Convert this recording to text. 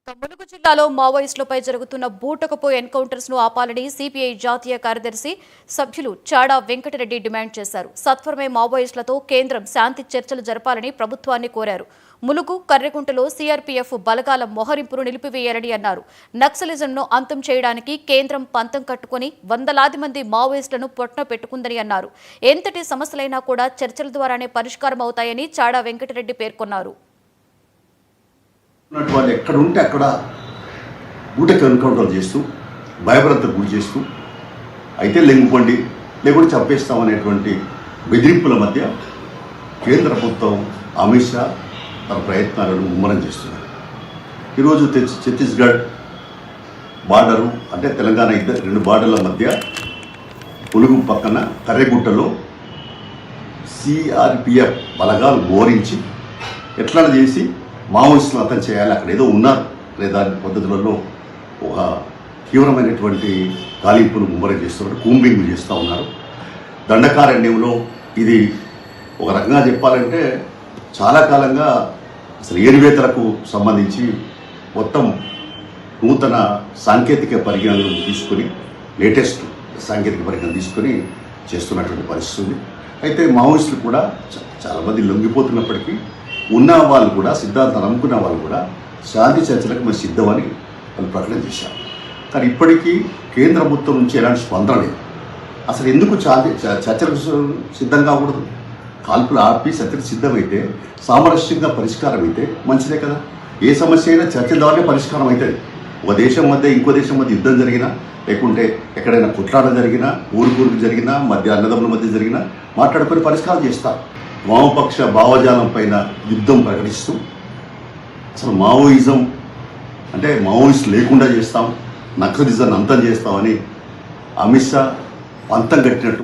ములుగు జిల్లాలో మావోయిస్టులపై జరుగుతున్న బూటకపు ఎన్కౌంటర్స్ ను ఆపాలని సిపిఐ జాతీయ కార్యదర్శి సభ్యులు చాడా వెంకటరెడ్డి డిమాండ్ చేశారు. సత్వరమే మావోయిస్టులతో కేంద్రం శాంతి చర్చలు జరపాలని ప్రభుత్వాన్ని కోరారు. ములుగు, కర్రెకుంటలో సిఆర్పీఎఫ్ బలగాల మోహరింపును నిలిపివేయాలని అన్నారు. నక్సలిజంను అంతం చేయడానికి కేంద్రం పంతం కట్టుకుని వందలాది మంది మావోయిస్టులను పొట్టన పెట్టుకుందని అన్నారు. ఎంతటి సమస్యలైనా కూడా చర్చల ద్వారానే పరిష్కారం అవుతాయని చాడా వెంకటరెడ్డి పేర్కొన్నారు. వాళ్ళు ఎక్కడ ఉంటే అక్కడ బూటకి ఎన్కౌంటర్ చేస్తూ భయభ్రాంతకు గురి చేస్తూ అయితే లెంగిపోండి లేకుంటే చంపేస్తామనేటువంటి బెదిరింపుల మధ్య కేంద్ర ప్రభుత్వం అమిత్ షా తన ప్రయత్నాలను ముమ్మరం చేస్తున్నారు. ఈరోజు ఛత్తీస్గఢ్ బార్డరు అంటే తెలంగాణ రెండు బార్డర్ల మధ్య ములుగు పక్కన కర్రెగుట్టలో సిఆర్పిఎఫ్ బలగాలు మోరించి ఎట్లా చేసి మావోయిస్టులు అంతం చేయాలి, అక్కడ ఏదో ఉన్నారు లేదా పద్ధతులలో ఒక తీవ్రమైనటువంటి గాలింపును ముమ్మరం చేస్తున్నారు, కూంబింగ్ చేస్తూ ఉన్నారు. దండకారణ్యంలో ఇది ఒక రకంగా చెప్పాలంటే చాలా కాలంగా అసలు ఏరువేతలకు సంబంధించి మొత్తం నూతన సాంకేతిక పరిజ్ఞానం తీసుకొని లేటెస్ట్ సాంకేతిక పరిజ్ఞానం తీసుకొని చేస్తున్నటువంటి పరిస్థితి ఉంది. అయితే మావోయిస్టులు కూడా చాలామంది లొంగిపోతున్నప్పటికీ ఉన్న వాళ్ళు కూడా సిద్ధాంతాలు నమ్ముకున్న వాళ్ళు కూడా శాంతి చర్చలకు మేము సిద్ధమని వాళ్ళు ప్రకటన చేశారు. కానీ ఇప్పటికీ కేంద్ర ప్రభుత్వం నుంచి ఎలాంటి స్పందన లేదు. అసలు ఎందుకు చర్చలకు సిద్ధం కాకూడదు? కాల్పులు ఆపి చర్చలకు సిద్ధమైతే సామరస్యంగా పరిష్కారం అయితే మంచిదే కదా. ఏ సమస్య అయినా చర్చల ద్వారానే పరిష్కారం అవుతుంది. ఒక దేశం మధ్య ఇంకో దేశం మధ్య యుద్ధం జరిగినా లేకుంటే ఎక్కడైనా కుట్లాట జరిగినా ఊరుకు జరిగినా మధ్య అన్నదమ్ముల మధ్య జరిగినా మాట్లాడుకొని పరిష్కారం చేస్తారు. వామపక్ష భావజాలం పైన యుద్ధం ప్రకటిస్తూ అసలు మావోయిజం అంటే మావోయిస్ట్ లేకుండా చేస్తాం, నక్సలిజాన్ని అంతం చేస్తామని అమిత్ షా పంతం కట్టినట్టు